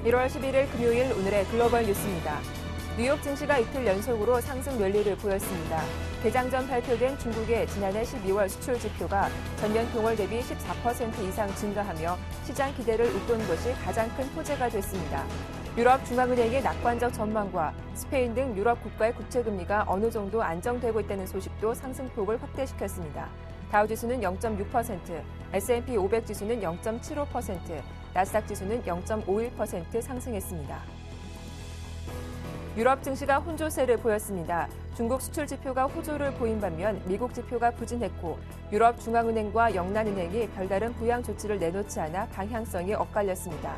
1월 11일 금요일 오늘의 글로벌 뉴스입니다. 뉴욕 증시가 이틀 연속으로 상승 랠리를 보였습니다. 개장 전 발표된 중국의 지난해 12월 수출 지표가 전년 동월 대비 14% 이상 증가하며 시장 기대를 웃돈 것이 가장 큰 호재가 됐습니다. 유럽 중앙은행의 낙관적 전망과 스페인 등 유럽 국가의 국채금리가 어느 정도 안정되고 있다는 소식도 상승폭을 확대시켰습니다. 다우지수는 0.6%, S&P 500 지수는 0.75%, 나스닥 지수는 0.51% 상승했습니다. 유럽 증시가 혼조세를 보였습니다. 중국 수출 지표가 호조를 보인 반면 미국 지표가 부진했고 유럽 중앙은행과 영란은행이 별다른 부양 조치를 내놓지 않아 방향성이 엇갈렸습니다.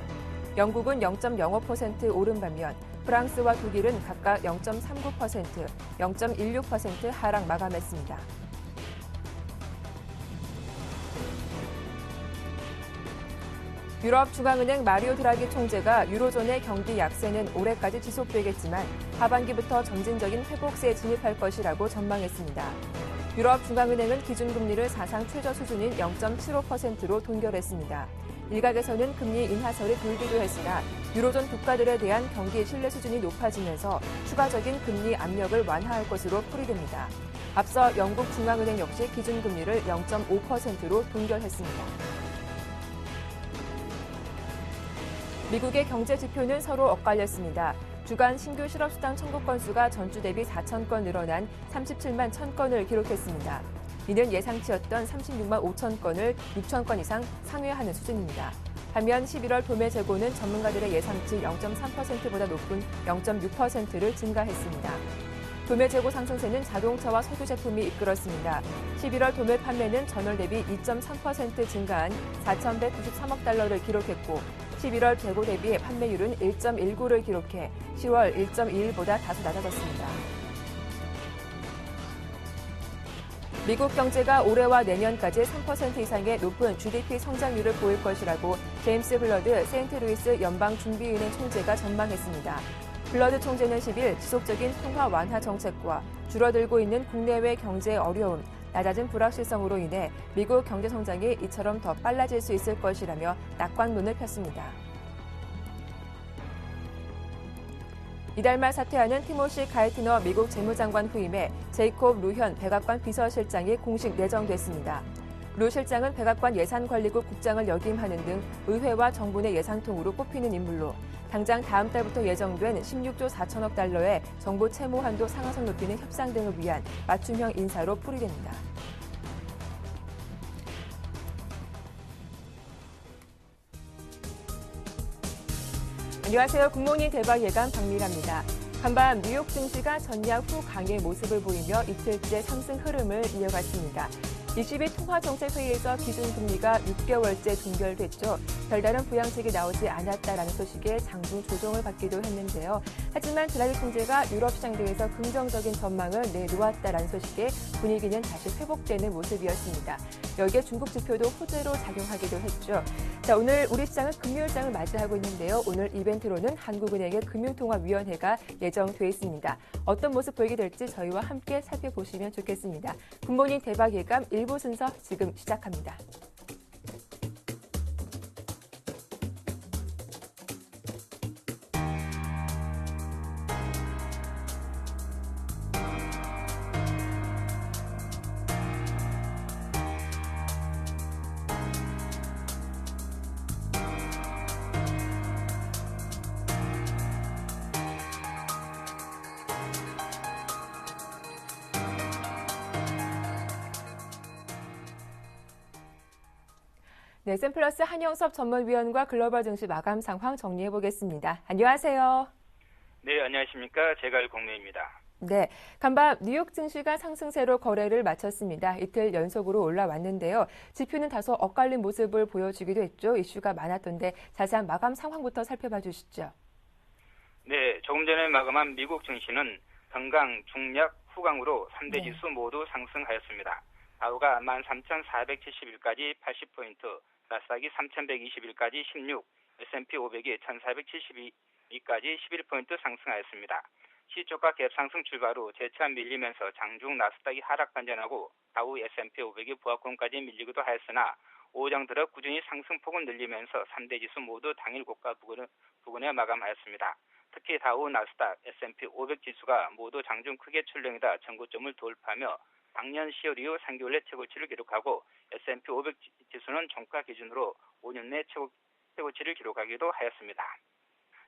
영국은 0.05% 오른 반면 프랑스와 독일은 각각 0.39%, 0.16% 하락 마감했습니다. 유럽 중앙은행 마리오 드라기 총재가 유로존의 경기 약세는 올해까지 지속되겠지만 하반기부터 점진적인 회복세에 진입할 것이라고 전망했습니다. 유럽 중앙은행은 기준금리를 사상 최저 수준인 0.75%로 동결했습니다. 일각에서는 금리 인하설이 돌기도 했으나 유로존 국가들에 대한 경기 신뢰 수준이 높아지면서 추가적인 금리 압력을 완화할 것으로 풀이됩니다. 앞서 영국 중앙은행 역시 기준금리를 0.5%로 동결했습니다. 미국의 경제 지표는 서로 엇갈렸습니다. 주간 신규 실업수당 청구 건수가 전주 대비 4천 건 늘어난 37만 1천 건을 기록했습니다. 이는 예상치였던 36만 5천 건을 6천 건 이상 상회하는 수준입니다. 반면 11월 도매 재고는 전문가들의 예상치 0.3%보다 높은 0.6%를 증가했습니다. 도매 재고 상승세는 자동차와 석유 제품이 이끌었습니다. 11월 도매 판매는 전월 대비 2.3% 증가한 4,193억 달러를 기록했고 11월 재고 대비 판매율은 1.19를 기록해 10월 1.21보다 다소 낮아졌습니다. 미국 경제가 올해와 내년까지 3% 이상의 높은 GDP 성장률을 보일 것이라고 제임스 블러드 세인트루이스 연방준비은행 총재가 전망했습니다. 블러드 총재는 10일 지속적인 통화 완화 정책과 줄어들고 있는 국내외 경제의 어려움, 낮아진 불확실성으로 인해 미국 경제 성장이 이처럼 더 빨라질 수 있을 것이라며 낙관론을 폈습니다. 이달 말 사퇴하는 티모시 가이티너 미국 재무장관 후임에 제이콥 루현 백악관 비서실장이 공식 내정됐습니다. 루 실장은 백악관 예산관리국 국장을 역임하는 등 의회와 정부 내 예산통으로 뽑히는 인물로 당장 다음 달부터 예정된 16조 4천억 달러의 정부 채무 한도 상한선 높이는 협상 등을 위한 맞춤형 인사로 풀이됩니다. 안녕하세요. 굿모닝 대박 예감 박미라입니다. 간밤 뉴욕 증시가 전약 후 강의 모습을 보이며 이틀째 상승 흐름을 이어갔습니다. 22 통화정책회의에서 기준금리가 6개월째 동결됐죠. 별다른 부양책이 나오지 않았다라는 소식에 장중 조정을 받기도 했는데요. 하지만 드라기 총재가 유럽 시장 등에서 긍정적인 전망을 내놓았다라는 소식에 분위기는 다시 회복되는 모습이었습니다. 여기에 중국 지표도 호재로 작용하기도 했죠. 자, 오늘 우리 시장은 금요일장을 맞이하고 있는데요. 오늘 이벤트로는 한국은행의 금융통화위원회가 예정돼 있습니다. 어떤 모습 보이게 될지 저희와 함께 살펴보시면 좋겠습니다. 굿모닝 대박 예감 1부 순서 지금 시작합니다. 네, 샘플러스 한영섭 전문위원과 글로벌 증시 마감 상황 정리해 보겠습니다. 안녕하세요. 네, 안녕하십니까. 제갈공매입니다. 네, 간밤 뉴욕 증시가 상승세로 거래를 마쳤습니다. 이틀 연속으로 올라왔는데요. 지표는 다소 엇갈린 모습을 보여주기도 했죠. 이슈가 많았던데 자세한 마감 상황부터 살펴봐 주시죠. 네, 조금 전에 마감한 미국 증시는 경강, 중약, 후강으로 3대 지수 모두 상승하였습니다. 다우가 13,471까지 80포인트, 나스닥이 3,121까지 16, S&P 500이 1,472까지 11포인트 상승하였습니다. 시초가 갭상승 출발 후 재차 밀리면서 장중 나스닥이 하락 반전하고 다우 S&P 500이 보합권까지 밀리기도 하였으나 오후장 들어 꾸준히 상승폭은 늘리면서 3대 지수 모두 당일 고가 부근에 마감하였습니다. 특히 다우, 나스닥, S&P 500 지수가 모두 장중 크게 출렁이다 전고점을 돌파하며 작년 10월 이후 3개월 내 최고치를 기록하고 S&P 500 지수는 종가 기준으로 5년 내 최고치를 기록하기도 하였습니다.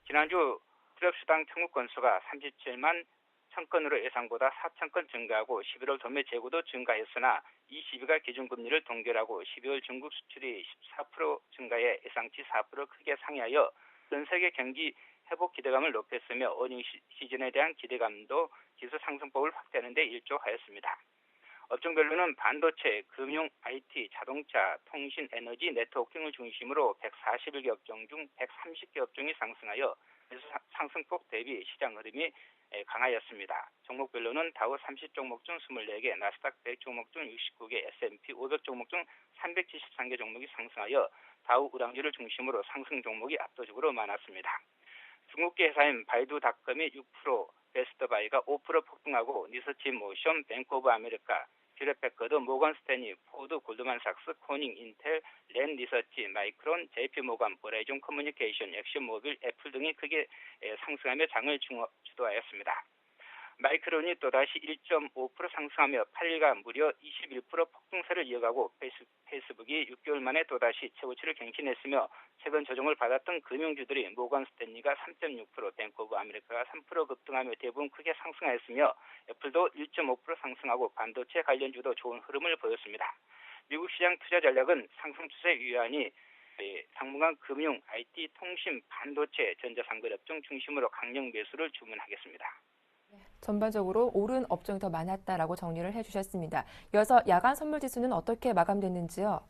지난주 트럭수당 청구 건수가 37만 1000건으로 예상보다 4,000건 증가하고 11월 도매 재고도 증가했으나 22가 기준금리를 동결하고 12월 중국 수출이 14% 증가해 예상치 4% 크게 상회하여 전 세계 경기 회복 기대감을 높였으며 어닝 시즌에 대한 기대감도 지수 상승폭을 확대하는 데 일조하였습니다. 업종별로는 반도체, 금융, IT, 자동차, 통신, 에너지, 네트워킹을 중심으로 141개 업종 중 130개 업종이 상승하여 상승폭 대비 시장 흐름이 강하였습니다. 종목별로는 다우 30 종목 중 24개, 나스닥 100 종목 중 69개, S&P 500 종목 중 373개 종목이 상승하여 다우 우량주를 중심으로 상승 종목이 압도적으로 많았습니다. 중국계 회사인 바이두닷컴이 6%, 베스트바이가 5% 폭등하고 리서치 모션, 뱅크 오브 아메리카, 힐렛패커드, 모건 스탠리, 포드, 골드만삭스, 코닝, 인텔, 랜 리서치, 마이크론, JP모건, 버라이즌 커뮤니케이션, 액션모빌, 애플 등이 크게 상승하며 장을 주도하였습니다. 마이크론이 또다시 1.5% 상승하며 8일간 무려 21% 폭등세를 이어가고 페이스북이 6개월 만에 또다시 최고치를 갱신했으며 최근 조정을 받았던 금융주들이 모건 스탠리가 3.6%, 뱅크 오브 아메리카가 3% 급등하며 대부분 크게 상승하였으며 애플도 1.5% 상승하고 반도체 관련주도 좋은 흐름을 보였습니다. 미국 시장 투자 전략은 상승 추세 유효하니 당분간 금융, IT, 통신, 반도체, 전자상거래 업종 중심으로 강력 매수를 주문하겠습니다. 전반적으로 오른 업종이 더 많았다라고 정리를 해주셨습니다. 이어서 야간 선물 지수는 어떻게 마감됐는지요?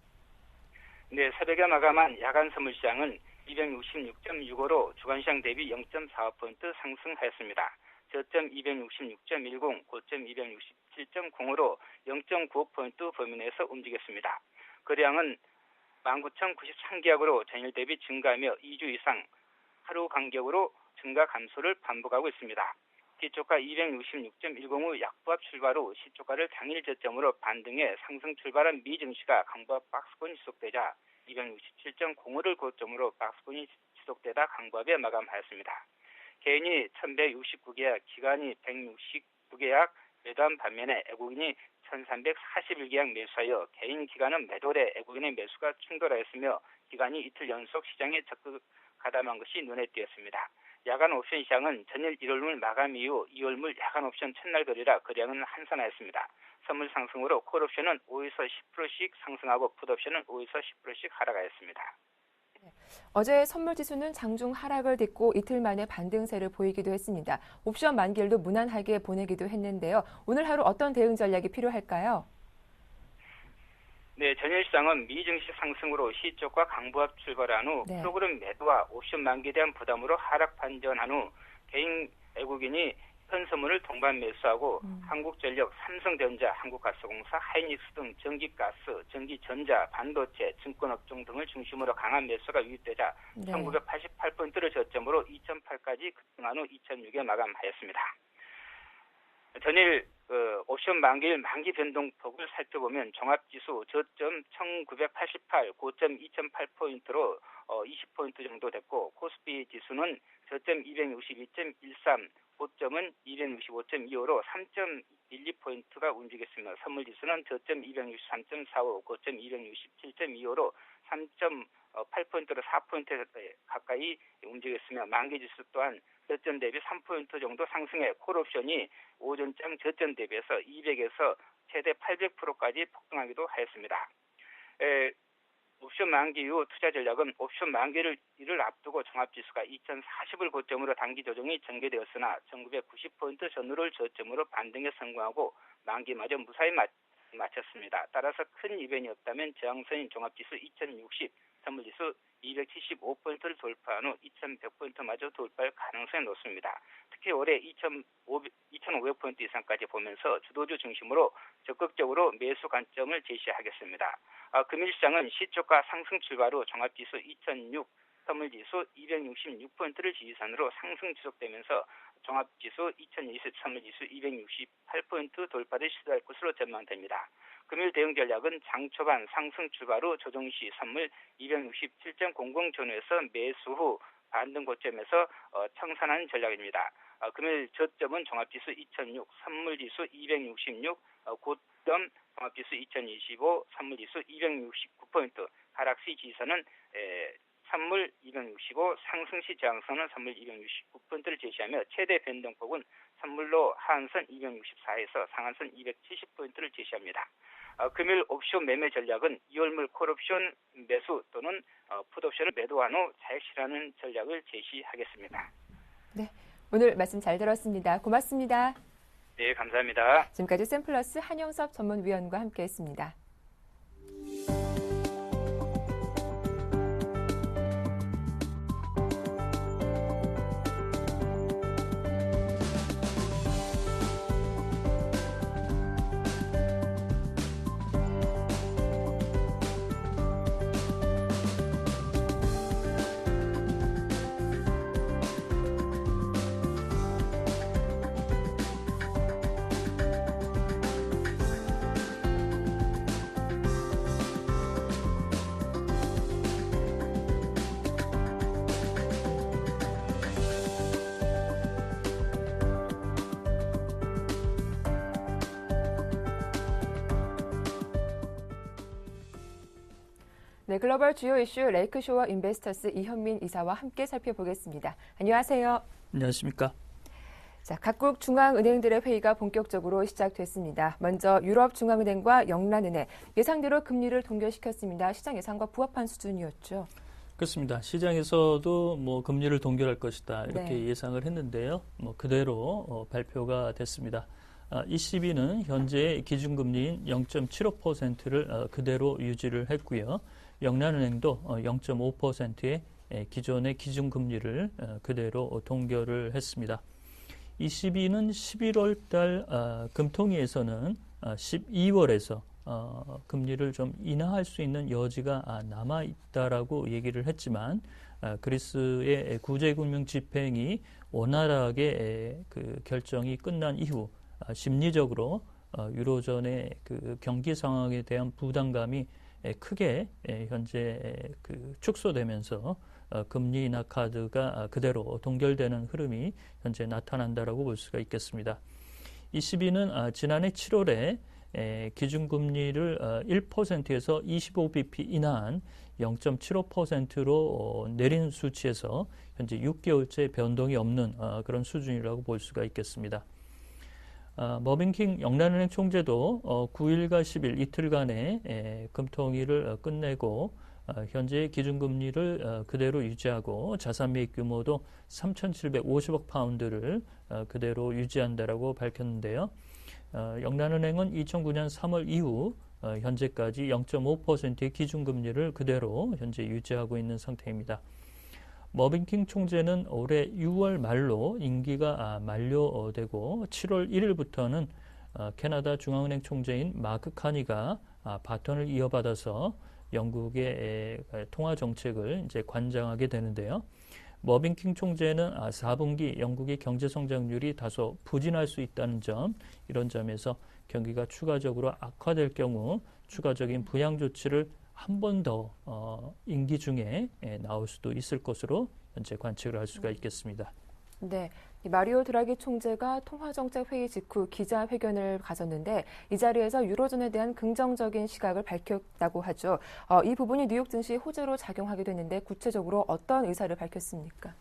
네, 새벽에 마감한 야간 선물 시장은 266.65로 주간시장 대비 0.45포인트 상승하였습니다. 저점 266.10, 고점 267.05로 0.95포인트 범위 내에서 움직였습니다. 거래량은 19,093계약으로 전일 대비 증가하며 2주 이상 하루 간격으로 증가 감소를 반복하고 있습니다. 시초가 266.10후 약보합 출발 후 시초가를 당일 저점으로 반등해 상승 출발한 미 증시가 강보합 박스권이 지속되자 267.05를 고점으로 박스권이 지속되다 강보합에 마감하였습니다. 개인이 1169계약, 기관이 169계약 매도한 반면에 외국인이 1341계약 매수하여 개인 기관은 매도래 외국인의 매수가 충돌하였으며 기관이 이틀 연속 시장에 적극 가담한 것이 눈에 띄었습니다. 야간 옵션 시장은 전일 1월물 마감 이후 2월물 야간 옵션 첫날 거래라 거래량은 한산하였습니다. 선물 상승으로 콜옵션은 5에서 10%씩 상승하고 풋옵션은 5에서 10%씩 하락하였습니다. 어제 선물 지수는 장중 하락을 딛고 이틀 만에 반등세를 보이기도 했습니다. 옵션 만기일도 무난하게 보내기도 했는데요. 오늘 하루 어떤 대응 전략이 필요할까요? 네, 전일 시장은 미 증시 상승으로 시초가 강보합 출발한 후 프로그램 매도와 옵션 만기에 대한 부담으로 하락 반전한 후 개인 외국인이 현선물을 동반 매수하고 한국전력, 삼성전자, 한국가스공사, 하이닉스 등 전기가스, 전기전자, 반도체, 증권업종 등을 중심으로 강한 매수가 유입되자 1988포인트를 저점으로 2008까지 급등한 후 2006에 마감하였습니다. 전일 옵션 만기일 만기 변동폭을 살펴보면 종합지수 저점 1988, 고점 2008포인트로 20포인트 정도 됐고 코스피 지수는 저점 262.13, 고점은 265.25로 3.12포인트가 움직였으며 선물지수는 저점 263.45, 고점 267.25로 3.8포인트로 4포인트 가까이 움직였으며 만기지수 또한 저점 대비 3포인트 정도 상승해 콜옵션이 오전장 저점 대비해서 200에서 최대 800%까지 폭등하기도 하였습니다. 옵션 만기 이후 투자 전략은 옵션 만기를 앞두고 종합지수가 2040을 고점으로 단기 조정이 전개되었으나 1990포인트 전후를 저점으로 반등에 성공하고 만기마저 무사히 마쳤습니다. 따라서 큰 이변이 없다면 저항선인 종합지수 2060, 선물지수 275포인트를 돌파한 후 2100포인트마저 돌파할 가능성이 높습니다. 특히 올해 2500포인트 이상까지 보면서 주도주 중심으로 적극적으로 매수 관점을 제시하겠습니다. 금일시장은 시초가 상승 출발 후 종합지수 2006, 선물지수 266포인트를 지지선으로 상승 지속되면서 종합지수 2020, 선물지수 268포인트 돌파를 시도할 것으로 전망됩니다. 금일 대응 전략은 장 초반 상승 출발 후 조정 시 선물 267.00 전후에서 매수 후 반등 고점에서 청산하는 전략입니다. 금일 저점은 종합지수 2006, 선물지수 266, 고점 종합지수 2025, 선물지수 269포인트, 하락 시 지선은 선물 265, 상승 시 저항선은 선물 269포인트를 제시하며 최대 변동폭은 선물로 하한선 264에서 상한선 270포인트를 제시합니다. 금일 옵션 매매 전략은 2월물 콜옵션 매수 또는 풋옵션을 매도한 후 차익 실현하는 전략을 제시하겠습니다. 네, 오늘 말씀 잘 들었습니다. 고맙습니다. 네, 감사합니다. 지금까지 샘플러스 한영섭 전문위원과 함께했습니다. 네, 글로벌 주요 이슈 레이크쇼어 인베스터스 이현민 이사와 함께 살펴보겠습니다. 안녕하세요. 안녕하십니까. 자, 각국 중앙은행들의 회의가 본격적으로 시작됐습니다. 먼저 유럽중앙은행과 영란은행 예상대로 금리를 동결시켰습니다. 시장 예상과 부합한 수준이었죠. 그렇습니다. 시장에서도 금리를 동결할 것이다 이렇게 네. 예상을 했는데요. 그대로 발표가 됐습니다. ECB는 현재 기준금리인 0.75%를 그대로 유지를 했고요. 영란은행도 0.5%의 기존의 기준금리를 그대로 동결을 했습니다. ECB는 11월 달 금통위에서는 12월에서 금리를 좀 인하할 수 있는 여지가 남아 있다라고 얘기를 했지만 그리스의 구제금융 집행이 원활하게 그 결정이 끝난 이후 심리적으로 유로존의 그 경기 상황에 대한 부담감이 크게 현재 그 축소되면서 금리 인하 카드가 그대로 동결되는 흐름이 현재 나타난다라고 볼 수가 있겠습니다. ECB는 지난해 7월에 기준금리를 1%에서 25bp 인하한 0.75%로 내린 수치에서 현재 6개월째 변동이 없는 그런 수준이라고 볼 수가 있겠습니다. 머빈킹 영란은행 총재도 9일과 10일 이틀간의 금통위를 끝내고 현재 기준금리를 그대로 유지하고 자산매입 규모도 3,750억 파운드를 그대로 유지한다라고 밝혔는데요. 영란은행은 2009년 3월 이후 현재까지 0.5%의 기준금리를 그대로 현재 유지하고 있는 상태입니다. 머빈킹 총재는 올해 6월 말로 임기가 만료되고 7월 1일부터는 캐나다 중앙은행 총재인 마크 카니가 바톤을 이어받아서 영국의 통화 정책을 이제 관장하게 되는데요. 머빈킹 총재는 4분기 영국의 경제 성장률이 다소 부진할 수 있다는 점, 이런 점에서 경기가 추가적으로 악화될 경우 추가적인 부양 조치를 한 번 더 임기 중에 나올 수도 있을 것으로 현재 관측을 할 수가 있겠습니다. 네, 마리오 드라기 총재가 통화정책 회의 직후 기자회견을 가졌는데 이 자리에서 유로존에 대한 긍정적인 시각을 밝혔다고 하죠. 이 부분이 뉴욕 증시 호재로 작용하게 됐는데 구체적으로 어떤 의사를 밝혔습니까?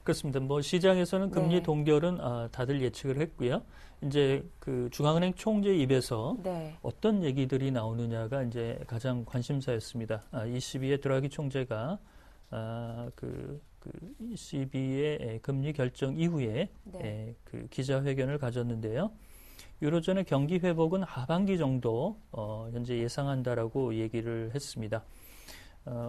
그렇습니다. 시장에서는 금리 동결은 다들 예측을 했고요. 이제 그 중앙은행 총재 입에서 어떤 얘기들이 나오느냐가 이제 가장 관심사였습니다. ECB의 드라기 총재가 그 ECB의 금리 결정 이후에 그 기자회견을 가졌는데요. 유로존의 경기 회복은 하반기 정도 현재 예상한다라고 얘기를 했습니다.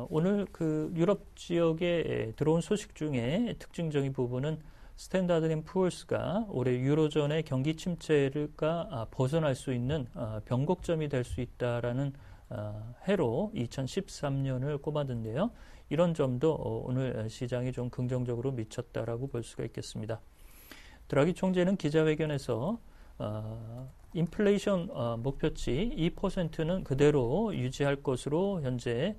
오늘 그 유럽 지역에 들어온 소식 중에 특징적인 부분은 스탠다드 앤 푸어스가 올해 유로존의 경기 침체가 벗어날 수 있는 변곡점이 될 수 있다라는 해로 2013년을 꼽았는데요. 이런 점도 오늘 시장이 좀 긍정적으로 미쳤다라고 볼 수가 있겠습니다. 드라기 총재는 기자회견에서 인플레이션 목표치 2%는 그대로 유지할 것으로 현재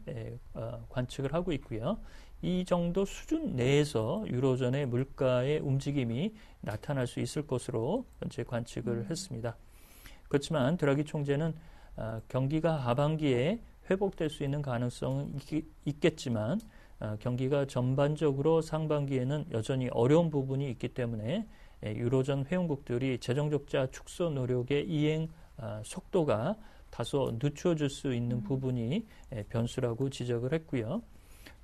관측을 하고 있고요. 이 정도 수준 내에서 유로존의 물가의 움직임이 나타날 수 있을 것으로 현재 관측을 했습니다. 그렇지만 드라기 총재는 경기가 하반기에 회복될 수 있는 가능성은 있겠지만 경기가 전반적으로 상반기에는 여전히 어려운 부분이 있기 때문에 유로존 회원국들이 재정적자 축소 노력의 이행 속도가 다소 늦춰질 수 있는 부분이 변수라고 지적을 했고요.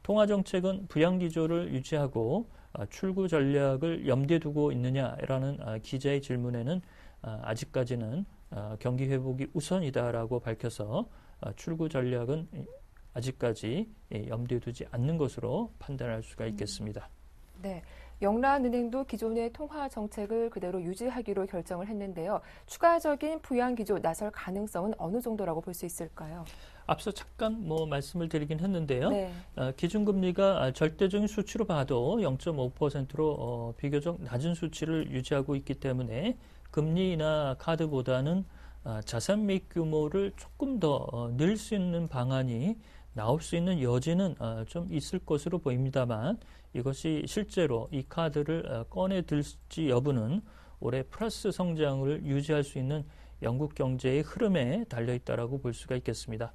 통화정책은 부양기조를 유지하고 출구 전략을 염두에 두고 있느냐라는 기자의 질문에는 아직까지는 경기 회복이 우선이다라고 밝혀서 출구 전략은 아직까지 염두에 두지 않는 것으로 판단할 수가 있겠습니다. 네. 영란은행도 기존의 통화 정책을 그대로 유지하기로 결정을 했는데요. 추가적인 부양 기조 나설 가능성은 어느 정도라고 볼 수 있을까요? 앞서 잠깐 말씀을 드리긴 했는데요. 네. 기준금리가 절대적인 수치로 봐도 0.5%로 비교적 낮은 수치를 유지하고 있기 때문에 금리나 카드보다는 자산 매입 규모를 조금 더 늘 수 있는 방안이 나올 수 있는 여지는 좀 있을 것으로 보입니다만 이것이 실제로 이 카드를 꺼내들지 여부는 올해 플러스 성장을 유지할 수 있는 영국 경제의 흐름에 달려있다라고 볼 수가 있겠습니다.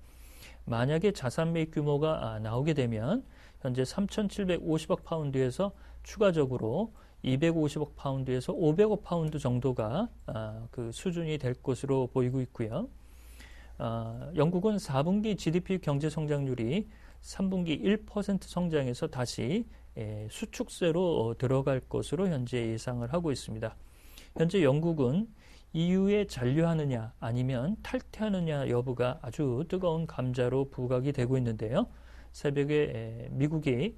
만약에 자산 매입 규모가 나오게 되면 현재 3,750억 파운드에서 추가적으로 250억 파운드에서 500억 파운드 정도가 그 수준이 될 것으로 보이고 있고요. 영국은 4분기 GDP 경제 성장률이 3분기 1% 성장해서 다시 수축세로 들어갈 것으로 현재 예상을 하고 있습니다. 현재 영국은 EU에 잔류하느냐 아니면 탈퇴하느냐 여부가 아주 뜨거운 감자로 부각이 되고 있는데요. 새벽에 미국이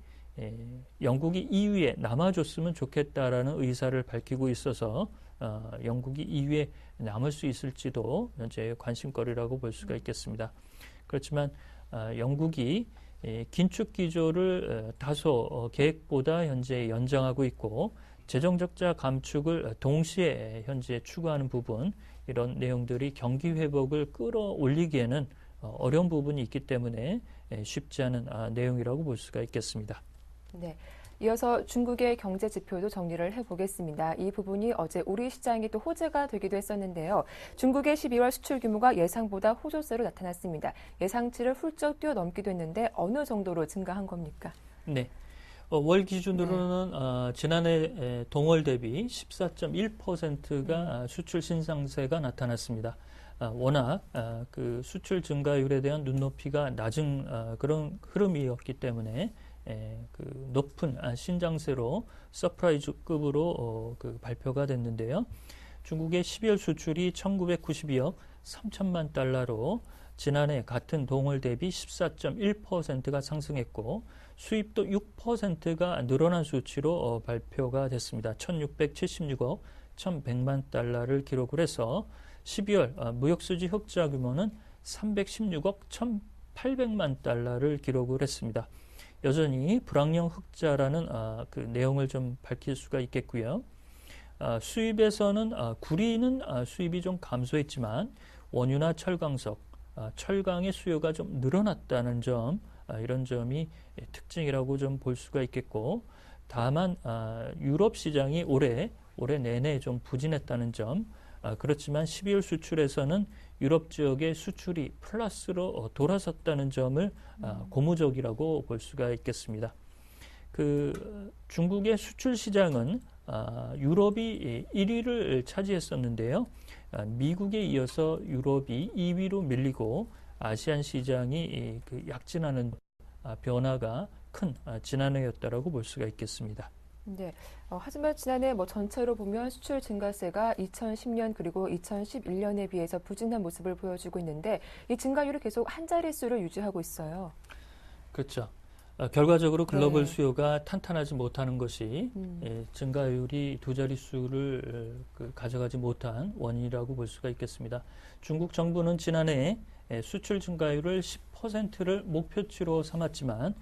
영국이 EU에 남아줬으면 좋겠다라는 의사를 밝히고 있어서 영국이 EU에 남을 수 있을지도 현재 관심거리라고 볼 수가 있겠습니다. 그렇지만 영국이 긴축 기조를 다소 계획보다 현재 연장하고 있고 재정적자 감축을 동시에 현재 추구하는 부분 이런 내용들이 경기 회복을 끌어올리기에는 어려운 부분이 있기 때문에 쉽지 않은 내용이라고 볼 수가 있겠습니다. 네. 이어서 중국의 경제 지표도 정리를 해보겠습니다. 이 부분이 어제 우리 시장이 또 호재가 되기도 했었는데요. 중국의 12월 수출 규모가 예상보다 호조세로 나타났습니다. 예상치를 훌쩍 뛰어넘기도 했는데 어느 정도로 증가한 겁니까? 네. 월 기준으로는 지난해 동월 대비 14.1%가 수출 신상세가 나타났습니다. 워낙 그 수출 증가율에 대한 눈높이가 낮은 그런 흐름이었기 때문에 그 높은 신장세로 서프라이즈급으로 그 발표가 됐는데요. 중국의 12월 수출이 1992억 3천만 달러로 지난해 같은 동월 대비 14.1%가 상승했고 수입도 6%가 늘어난 수치로 발표가 됐습니다. 1676억 1100만 달러를 기록을 해서 12월 무역수지 흑자 규모는 316억 1800만 달러를 기록을 했습니다. 여전히 불황형 흑자라는 그 내용을 좀 밝힐 수가 있겠고요. 수입에서는 구리는 수입이 좀 감소했지만 원유나 철광석, 철강의 수요가 좀 늘어났다는 점, 이런 점이 특징이라고 좀 볼 수가 있겠고, 다만 유럽 시장이 올해 내내 좀 부진했다는 점, 그렇지만 12월 수출에서는 유럽 지역의 수출이 플러스로 돌아섰다는 점을 고무적이라고 볼 수가 있겠습니다. 그 중국의 수출 시장은 유럽이 1위를 차지했었는데요. 미국에 이어서 유럽이 2위로 밀리고 아시안 시장이 그 약진하는 변화가 큰 지난해였다라고 볼 수가 있겠습니다. 네. 하지만 지난해 전체로 보면 수출 증가세가 2010년 그리고 2011년에 비해서 부진한 모습을 보여주고 있는데 이 증가율이 계속 한 자릿수를 유지하고 있어요. 그렇죠. 결과적으로 글로벌 네. 수요가 탄탄하지 못하는 것이 증가율이 두 자릿수를 가져가지 못한 원인이라고 볼 수가 있겠습니다. 중국 정부는 지난해 수출 증가율을 10%를 목표치로 삼았지만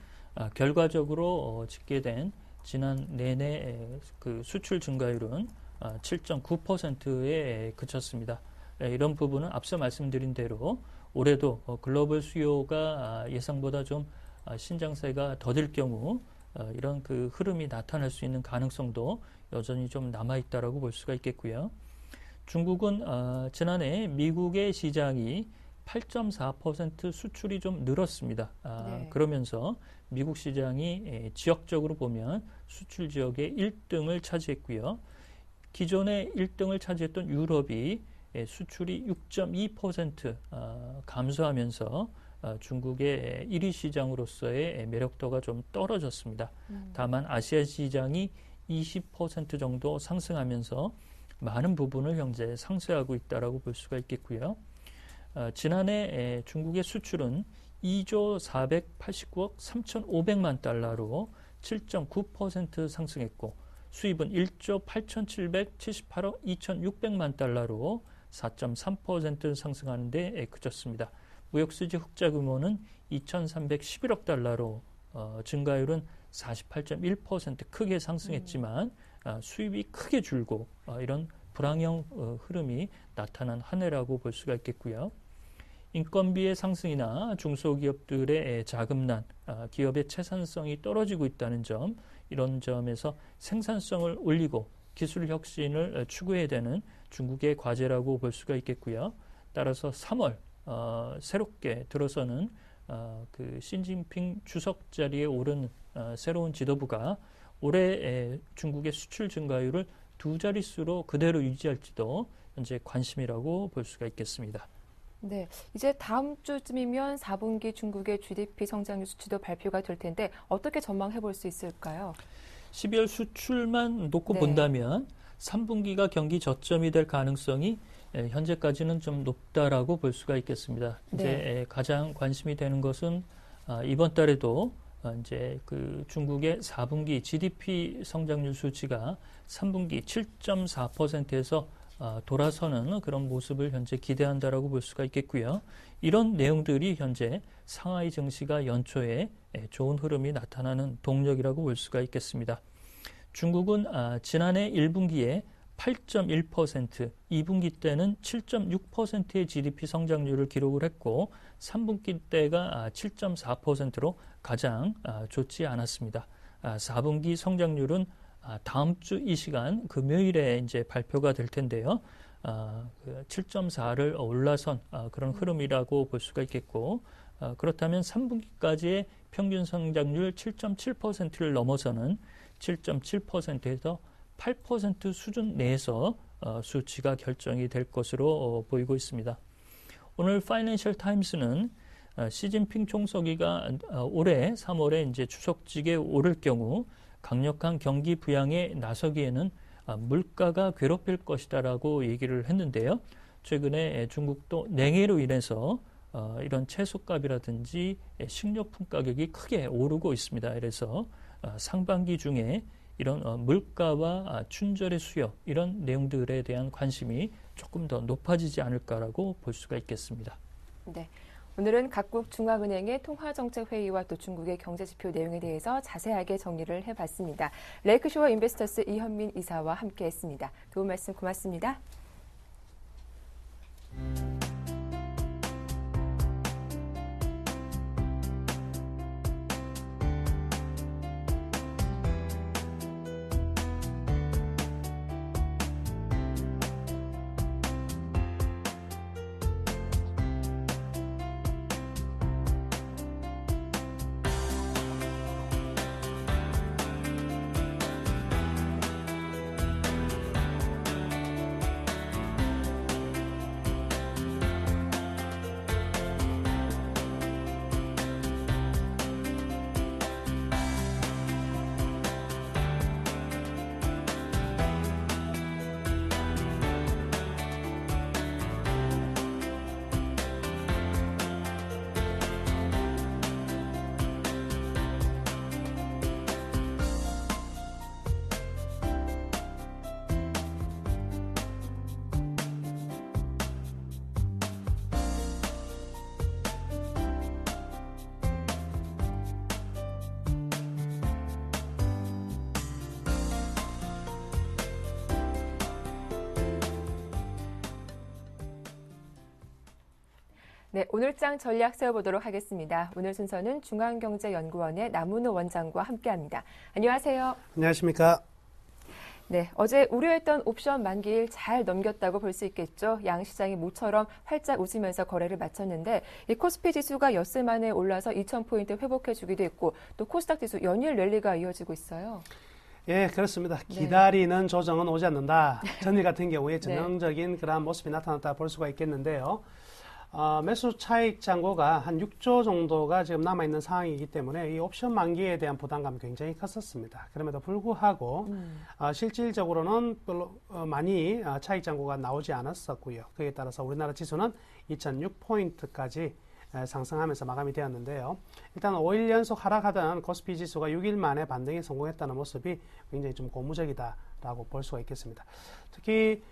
결과적으로 집계된 지난 내내 그 수출 증가율은 7.9%에 그쳤습니다. 이런 부분은 앞서 말씀드린 대로 올해도 글로벌 수요가 예상보다 좀 신장세가 더딜 경우 이런 그 흐름이 나타날 수 있는 가능성도 여전히 좀 남아있다라고 볼 수가 있겠고요. 중국은 지난해 미국의 시장이 8.4% 수출이 좀 늘었습니다. 네. 그러면서 미국 시장이 지역적으로 보면 수출 지역의 1등을 차지했고요. 기존에 1등을 차지했던 유럽이 수출이 6.2% 감소하면서 중국의 1위 시장으로서의 매력도가 좀 떨어졌습니다. 다만 아시아 시장이 20% 정도 상승하면서 많은 부분을 현재 상쇄하고 있다라고 볼 수가 있겠고요. 지난해 중국의 수출은 2조 489억 3,500만 달러로 7.9% 상승했고 수입은 1조 8,778억 2,600만 달러로 4.3% 상승하는 데 그쳤습니다. 무역수지 흑자 규모는 2,311억 달러로 증가율은 48.1% 크게 상승했지만 수입이 크게 줄고 이런 불황형 흐름이 나타난 한 해라고 볼 수가 있겠고요. 인건비의 상승이나 중소기업들의 자금난, 기업의 채산성이 떨어지고 있다는 점, 이런 점에서 생산성을 올리고 기술 혁신을 추구해야 되는 중국의 과제라고 볼 수가 있겠고요. 따라서 3월 새롭게 들어서는 그 시진핑 주석 자리에 오른 새로운 지도부가 올해 중국의 수출 증가율을 2자릿수로 그대로 유지할지도 현재 관심이라고 볼 수가 있겠습니다. 네, 이제 다음 주쯤이면 4분기 중국의 GDP 성장률 수치도 발표가 될 텐데 어떻게 전망해 볼 수 있을까요? 12월 수출만 놓고 네. 본다면 3분기가 경기 저점이 될 가능성이 현재까지는 좀 높다라고 볼 수가 있겠습니다. 네. 이제 가장 관심이 되는 것은 이번 달에도 이제 그 중국의 4분기 GDP 성장률 수치가 3분기 7.4%에서 돌아서는 그런 모습을 현재 기대한다라고 볼 수가 있겠고요. 이런 내용들이 현재 상하이 증시가 연초에 좋은 흐름이 나타나는 동력이라고 볼 수가 있겠습니다. 중국은 지난해 1분기에 8.1%, 2분기 때는 7.6%의 GDP 성장률을 기록을 했고 3분기 때가 7.4%로 가장 좋지 않았습니다. 4분기 성장률은 다음 주 이 시간 금요일에 이제 발표가 될 텐데요. 7.4를 올라선 그런 흐름이라고 볼 수가 있겠고 그렇다면 3분기까지의 평균 성장률 7.7%를 넘어서는 7.7%에서 8% 수준 내에서 수치가 결정이 될 것으로 보이고 있습니다. 오늘 파이낸셜 타임스는 시진핑 총서기가 올해 3월에 이제 주석직에 오를 경우 강력한 경기 부양에 나서기에는 물가가 괴롭힐 것이다라고 얘기를 했는데요. 최근에 중국도 냉해로 인해서 이런 채소값이라든지 식료품 가격이 크게 오르고 있습니다. 그래서 상반기 중에 이런 물가와 춘절의 수요 이런 내용들에 대한 관심이 조금 더 높아지지 않을까라고 볼 수가 있겠습니다. 네. 오늘은 각국 중앙은행의 통화정책회의와 또 중국의 경제지표 내용에 대해서 자세하게 정리를 해봤습니다. 레이크쇼어 인베스터스 이현민 이사와 함께했습니다. 도움 말씀 고맙습니다. 네, 오늘장 전략 세워보도록 하겠습니다. 오늘 순서는 중앙경제연구원의 남은호 원장과 함께합니다. 안녕하세요. 안녕하십니까. 네, 어제 우려했던 옵션 만기일 잘 넘겼다고 볼 수 있겠죠. 양시장이 모처럼 활짝 웃으면서 거래를 마쳤는데 이 코스피 지수가 엿새 만에 올라서 2,000포인트 회복해주기도 했고 또 코스닥 지수 연일 랠리가 이어지고 있어요. 예, 그렇습니다. 기다리는 조정은 오지 않는다. 전일 같은 경우에 네. 전형적인 그런 모습이 나타났다 볼 수가 있겠는데요. 매수 차익 잔고가 한 6조 정도가 지금 남아있는 상황이기 때문에 이 옵션 만기에 대한 부담감이 굉장히 컸었습니다. 그럼에도 불구하고 실질적으로는 별로 많이 차익 잔고가 나오지 않았었고요. 그에 따라서 우리나라 지수는 2006포인트까지 상승하면서 마감이 되었는데요. 일단 5일 연속 하락하던 코스피 지수가 6일 만에 반등에 성공했다는 모습이 굉장히 좀 고무적이다라고 볼 수가 있겠습니다. 특히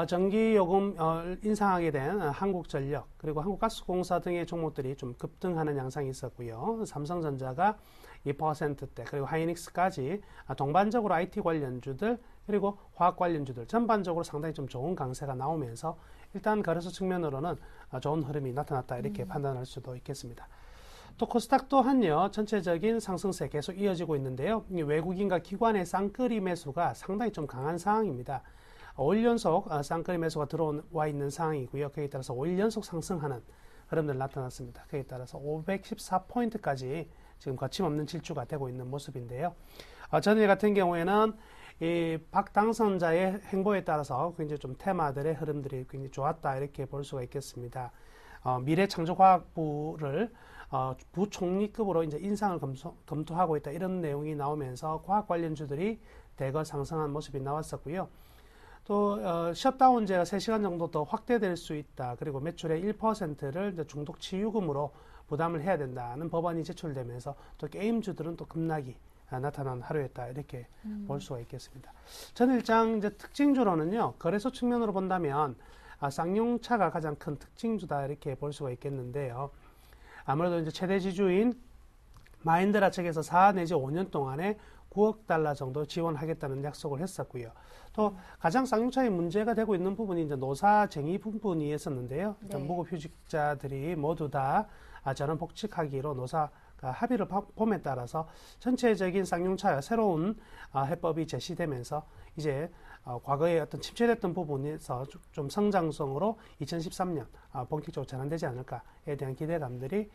전기요금 인상하게 된 한국전력 그리고 한국가스공사 등의 종목들이 좀 급등하는 양상이 있었고요. 삼성전자가 2%대 그리고 하이닉스까지 동반적으로 IT 관련주들 그리고 화학 관련주들 전반적으로 상당히 좀 좋은 강세가 나오면서 일단 거래소 측면으로는 좋은 흐름이 나타났다 이렇게 판단할 수도 있겠습니다. 또 코스닥 또한요 전체적인 상승세 계속 이어지고 있는데요. 외국인과 기관의 쌍끌이 매수가 상당히 좀 강한 상황입니다. 5일 연속 쌍끌이 매수가 들어와 있는 상황이고요. 그에 따라서 5일 연속 상승하는 흐름들 나타났습니다. 그에 따라서 514포인트까지 지금 거침없는 질주가 되고 있는 모습인데요. 전일 같은 경우에는 이 박 당선자의 행보에 따라서 굉장히 좀 테마들의 흐름들이 굉장히 좋았다 이렇게 볼 수가 있겠습니다. 미래창조과학부를 부총리급으로 이제 인상을 검토하고 있다 이런 내용이 나오면서 과학 관련주들이 대거 상승한 모습이 나왔었고요. 또 셧다운제가 3시간 정도 더 확대될 수 있다. 그리고 매출의 1%를 이제 중독 치유금으로 부담을 해야 된다는 법안이 제출되면서 또 게임주들은 또 급락이 나타난 하루였다. 이렇게 볼 수가 있겠습니다. 전일장 이제 특징주로는요. 거래소 측면으로 본다면 쌍용차가 가장 큰 특징주다. 이렇게 볼 수가 있겠는데요. 아무래도 이제 최대 지주인 마힌드라 측에서 4 내지 5년 동안에 9억 달러 정도 지원하겠다는 약속을 했었고요. 또 가장 쌍용차의 문제가 되고 있는 부분이 이제 노사쟁의 부분이 있었는데요. 네. 무급휴직자들이 모두 다 전원 복직하기로 노사가 합의를 봄에 따라서 전체적인 쌍용차의 새로운 해법이 제시되면서 이제 과거에 어떤 침체됐던 부분에서 좀 성장성으로 2013년 본격적으로 전환되지 않을까에 대한 기대감들이